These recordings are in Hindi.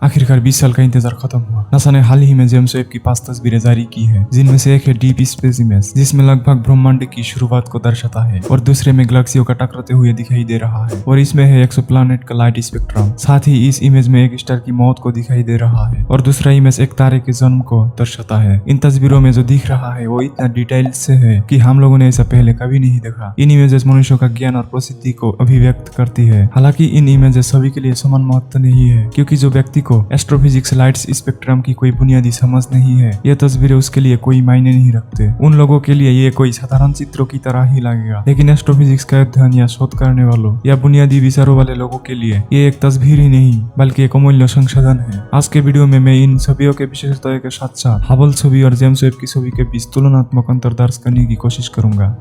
आखिरकार 20 साल का इंतजार खत्म हुआ। नासा ने हाल ही में जेम्स वेब की 5 तस्वीरें जारी की है, जिनमें से एक है डीप स्पेस इमेज, जिसमें लगभग ब्रह्मांड की शुरुआत को दर्शाता है, और दूसरे में गैलेक्सियों का टकराते हुए दिखाई दे रहा है, और इसमें है एक्सोप्लैनेट का लाइट स्पेक्ट्रम। साथ ही इस इमेज में एक स्टार की मौत को दिखाई दे रहा है, और दूसरा इमेज एक तारे के जन्म को दर्शाता है। इन तस्वीरों में जो दिख रहा है वो इतना डिटेल से है कि हम लोगों ने ऐसा पहले कभी नहीं देखा। इन इमेजेस मनुष्यों का ज्ञान और प्रसिद्धि को अभिव्यक्त करती है। हालांकि इन इमेजेस सभी के लिए समान महत्व नहीं है, क्योंकि जो व्यक्ति को एस्ट्रोफिजिक्स लाइट स्पेक्ट्रम की कोई बुनियादी समझ नहीं है, ये तस्वीरें उसके लिए कोई मायने नहीं रखते। उन लोगों के लिए ये कोई साधारण चित्रों की तरह ही लगेगा, लेकिन एस्ट्रोफिजिक्स का अध्ययन या शोध करने वालों या बुनियादी विचारों वाले लोगों के लिए ये एक तस्वीर ही नहीं बल्कि एक अमूल्य संशोधन है। आज के वीडियो में मैं इन छवियों के विशेषताओं के साथ साथ हबल छवि और जेम्स वेब की छवि के बीच तुलनात्मक अंतर दर्ज करने की कोशिश करूंगा।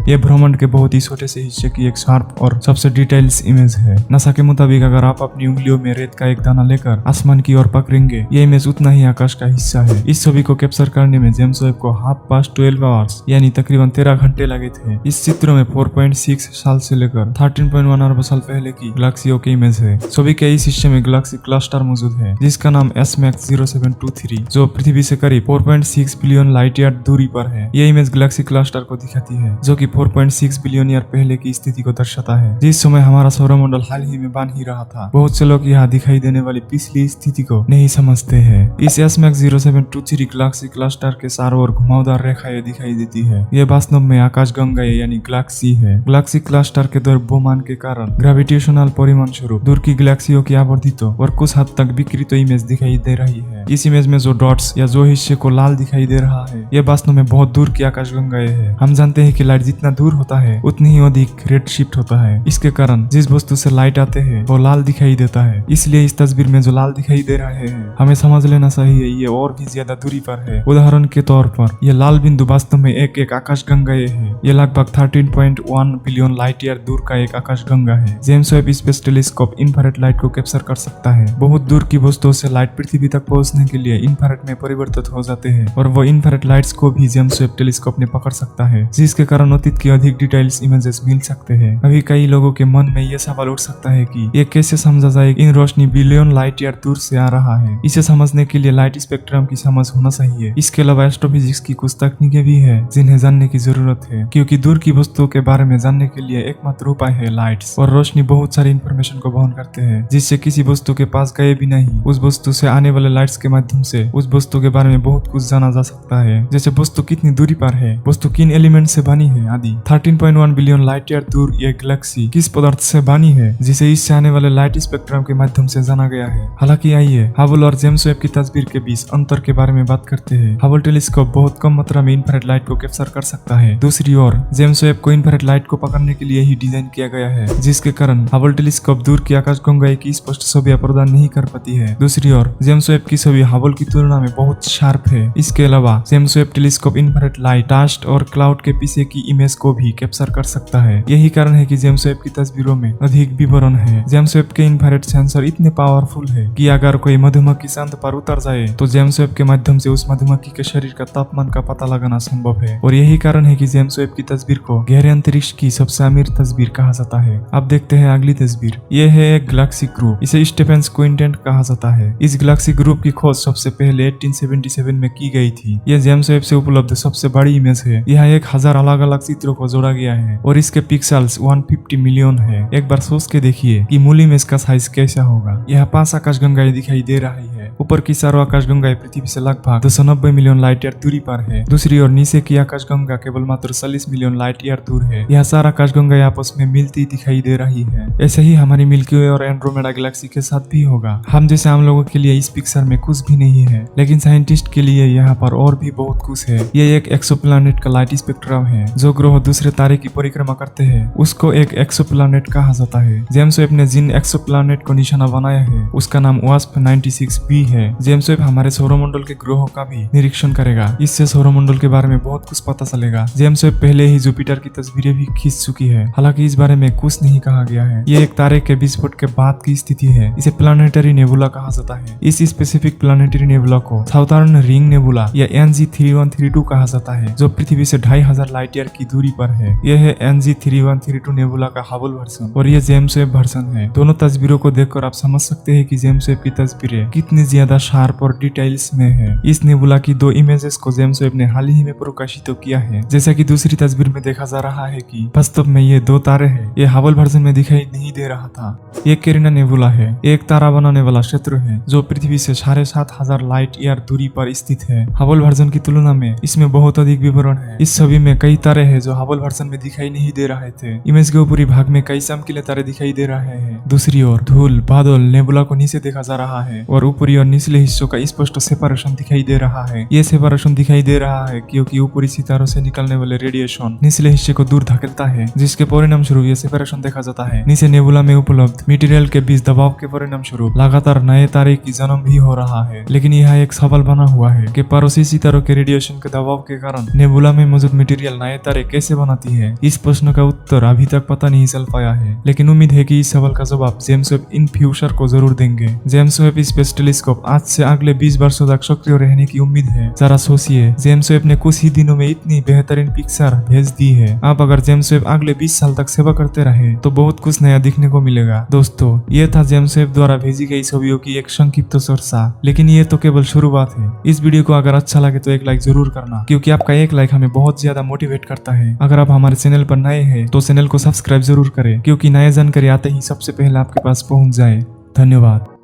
यह ब्रह्मांड के बहुत ही छोटे से हिस्से की एक शार्प और सबसे डिटेल्स इमेज है। नासा के मुताबिक अगर आप अपनी उंगलियों में रेत का एक दाना लेकर आसमान की ओर पकड़ेंगे, ये इमेज उतना ही आकाश का हिस्सा है। इस छवि को कैप्चर करने में जेम्स वेब को 12 आवर्स यानी तकरीबन 13 घंटे लगे थे। इस चित्र में 4.6 साल से लेकर 13.1 अरब साल पहले की गैलेक्सियों की इमेज है। छवि के इस हिस्से में गैलेक्सी क्लस्टर मौजूद है, जिसका नाम SMACS 0723, जो पृथ्वी से करीब 4.6 बिलियन लाइट ईयर दूरी पर है। ये इमेज गैलेक्सी क्लस्टर को दिखाती है, जो कि 4.6 बिलियन ईयर पहले की स्थिति को दर्शाता है, जिस समय हमारा सौरमंडल हाल ही में बन ही रहा था। बहुत से लोग यहाँ दिखाई देने वाली पिछली स्थिति को नहीं समझते हैं। इस SMACS 0723 गैलेक्सी क्लस्टर के चारों ओर घुमावदार रेखाएं दिखाई देती है। ये वास्तव में आकाशगंगाएं यानी गैलेक्सी है। गैलेक्सी क्लस्टर के द्रव्यमान के कारण ग्रेविटेशनल परिमाण स्वरूप दूर की गैलेक्सियों की आवर्धित और कुछ हद तक विकृत इमेज दिखाई दे रही है। इस इमेज में जो डॉट्स या जो हिस्से को लाल दिखाई दे रहा है, ये वास्तव में बहुत दूर की आकाशगंगाएं है। हम जानते हैं कि लाइट जितना दूर होता है उतनी ही अधिक रेड शिफ्ट होता है। इसके कारण जिस वस्तु से लाइट आते हैं वो लाल दिखाई देता है। इसलिए इस तस्वीर में जो लाल दिखाई दे रहे हैं, हमें समझ लेना चाहिए ये और भी ज्यादा दूरी पर है। उदाहरण के तौर पर ये लाल बिंदु वास्तव में एक आकाशगंगाएं है। ये लगभग 13.1 बिलियन लाइट ईयर दूर का एक आकाशगंगा है। James Webb space telescope infrared light को कैप्चर कर सकता है। बहुत दूर की वस्तुओं से लाइट पृथ्वी तक पहुंचने के लिए इंफ्रारेड में परिवर्तित हो जाते हैं, और वो इंफ्रारेड लाइट्स को भी जेम्स वेब टेलीस्कोप ने पकड़ सकता है, जिसके कारण अतीत की अधिक डिटेल्स इमेजेस मिल सकते हैं। अभी कई लोगों के मन में यह सवाल उठ सकता है कि ये कैसे समझा जाए इन रोशनी बिलियन लाइट ईयर दूर से आ रहा है। इसे समझने के लिए लाइट स्पेक्ट्रम की समझ होना चाहिए। इसके अलावा एस्ट्रोफिजिक्स की कुछ तकनीकें भी है जिन्हें जानने की जरूरत है, क्योंकि दूर की वस्तुओं के बारे में जानने के लिए एकमात्र उपाय है लाइट्स। और रोशनी बहुत सारी इंफॉर्मेशन को वहन करते हैं, जिससे किसी वस्तु के पास गए भी नहीं उस वस्तु से आने वाले लाइट्स के माध्यम से उस वस्तु के बारे में बहुत कुछ जाना जा सकता है, जैसे वस्तु कितनी दूरी पर है, वस्तु किन एलिमेंट से बनी है आदि। 13.1 बिलियन लाइट ईयर दूर ये गैलेक्सी किस पदार्थ से बनी है, जिसे इससे आने वाले लाइट स्पेक्ट्रम के माध्यम से जाना गया है। हालांकि आइए हबल और जेम्स वेब की तस्वीर के बीच अंतर के बारे में बात करते हैं। हबल टेलीस्कोप बहुत कम मात्रा में इंफ्रारेड लाइट को कैप्चर कर सकता है। दूसरी ओर जेम्स वेब को इंफ्रारेड लाइट को पकड़ने के लिए ही डिजाइन किया गया है, जिसके कारण हबल टेलीस्कोप दूर की आकाशगंगाएं की स्पष्ट छवियां प्रदान नहीं कर पाती है। दूसरी ओर जेम्स वेब की छवि हबल की तुलना में बहुत शार्प है। इसके अलावा James Webb telescope infrared light, dust और क्लाउड के पीछे की इमेज को भी कैप्चर कर सकता है। यही कारण है कि जेम्स वेब की तस्वीरों में अधिक विवरण है। जेम्स वेब के इंफ्रारेड सेंसर इतने पावरफुल है कि अगर कोई मधुमक्खी चांद पर उतर जाए तो जेम्स वेब के माध्यम से उस मधुमक्खी के शरीर का तापमान का पता लगाना संभव है। और यही कारण है कि जेम्स वेब की तस्वीर को गहरे अंतरिक्ष की सबसे अमीर तस्वीर कहा जाता है। अब देखते हैं अगली तस्वीर। यह है एक गैलेक्सी ग्रुप। इसे स्टीफेंस क्विंटेंट कहा जाता है। इस गैलेक्सी ग्रुप की खोज सबसे पहले 1877 में की गई थी। यह जेम्स वेब से उपलब्ध सबसे बड़ी इमेज है। यहाँ 1000 अलग अलग चित्रों को जोड़ा गया है और इसके पिक्सल्स 150 मिलियन है। एक बार सोच के देखिए कि मूल इमेज का साइज कैसा होगा। यह 5 आकाशगंगाएं दिखाई दे रही है। ऊपर की चारों आकाशगंगाएं पृथ्वी से लगभग 290 मिलियन लाइट ईयर दूरी पर है। दूसरी ओर नीचे की आकाशगंगा केवल मात्र 40 मिलियन लाइट ईयर दूर है। यह 4 आकाशगंगाएं आपस में मिलती दिखाई दे रही है। ऐसे ही हमारी मिल्की वे और एंड्रोमेडा गैलेक्सी के साथ भी होगा। हम जैसे आम लोगों के लिए इस पिक्चर में कुछ भी नहीं है, लेकिन साइंटिस्ट के लिए यहाँ पर और भी बहुत कुछ है। यह एक एक्सोप्लैनेट का लाइट स्पेक्ट्रम है। जो ग्रह दूसरे तारे की परिक्रमा करते हैं उसको एक एक्सोप्लैनेट कहा जाता है। जेम्स वेब ने जिन एक्सोप्लैनेट को निशाना बनाया है उसका नाम वास्प 96b है। जेम्स वेब हमारे सौरमंडल के ग्रहों का भी निरीक्षण करेगा। इससे सौरमंडल के बारे में बहुत कुछ पता चलेगा। जेम्स वेब पहले ही जुपिटर की तस्वीरें भी खींच चुकी है। हालांकि इस बारे में कुछ नहीं कहा गया है। ये एक तारे के विस्फोट के बाद की स्थिति है। इसे प्लानिटरी नेबुला कहा जाता है। इस स्पेसिफिक प्लानिटरी नेबुला को साउथर्न रिंग नेबुला या NG3132 कहा जाता है, जो पृथ्वी से 2500 लाइट ईयर की दूरी पर है। यह है NG-3132 नेबुला का हबल वर्जन और यह जेम्स वेब वर्जन है। दोनों तस्वीरों को देखकर आप समझ सकते हैं कि जेम्स वेब की तस्वीरें कितनी ज्यादा शार्प और डिटेल्स में है। इस नेबुला की 2 इमेजेस को जेम्स वेब ने हाल ही में प्रकाशित किया है। जैसा कि दूसरी तस्वीर में देखा जा रहा है कि वास्तव में ये 2 तारे हैं। ये हबल वर्जन में दिखाई नहीं दे रहा था। ये कैरिना नेबुला है, एक तारा बनाने वाला क्षेत्र है जो पृथ्वी से 7,500 लाइट ईयर दूरी पर स्थित है। हबल वर्जन की तुलना में इसमें बहुत अधिक विवरण है। इस छवि में कई तारे हैं जो हबल वर्जन में दिखाई नहीं दे रहे थे। इमेज के ऊपरी भाग में कई चमकीले तारे दिखाई दे रहे हैं। दूसरी ओर धूल, बादल, नेबुला को नीचे देखा जा रहा है और ऊपरी और निचले हिस्सों का स्पष्ट सेपरेशन दिखाई दे रहा है। ये सेपरेशन दिखाई दे रहा है क्योंकि ऊपरी सितारों से निकलने वाले रेडिएशन निचले हिस्से को दूर धकेलता है, जिसके परिणाम स्वरूप ये सेपरेशन देखा जाता है। नीचे नेबुला में उपलब्ध मटेरियल के बीच दबाव के परिणाम स्वरूप लगातार नए तारे की जन्म भी हो रहा है। लेकिन यह एक सवाल बना हुआ है कि पड़ोसी सितारों के रेडिएशन के दबाव के कारण नेबुला में मौजूद मटेरियल नए तारे कैसे बनाती है। इस प्रश्न का उत्तर अभी तक पता नहीं चल पाया है, लेकिन उम्मीद है कि इस सवाल का जवाब जेम्स वेब इन फ्यूचर को जरूर देंगे। जेम्स वेब स्पेस टेलीस्कोप आज से अगले 20 वर्षों तक सक्रिय रहने की उम्मीद है। जरा सोचिए, जेम्स वेब ने कुछ ही दिनों में इतनी बेहतरीन पिक्चर भेज दी है। अब अगर जेम्स वेब अगले 20 साल तक सेवा करते रहे तो बहुत कुछ नया दिखने को मिलेगा। दोस्तों, ये था जेम्स वेब द्वारा भेजी गई छवियों की एक संक्षिप्त चर्चा, लेकिन ये तो केवल शुरुआत है। इस वीडियो को अगर अच्छा लगे तो एक लाइक जरूर करना, क्योंकि आपका एक लाइक हमें बहुत ज्यादा मोटिवेट करता है। अगर आप हमारे चैनल पर नए हैं तो चैनल को सब्सक्राइब जरूर करें, क्योंकि नए जानकारी आते ही सबसे पहले आपके पास पहुंच जाए। धन्यवाद।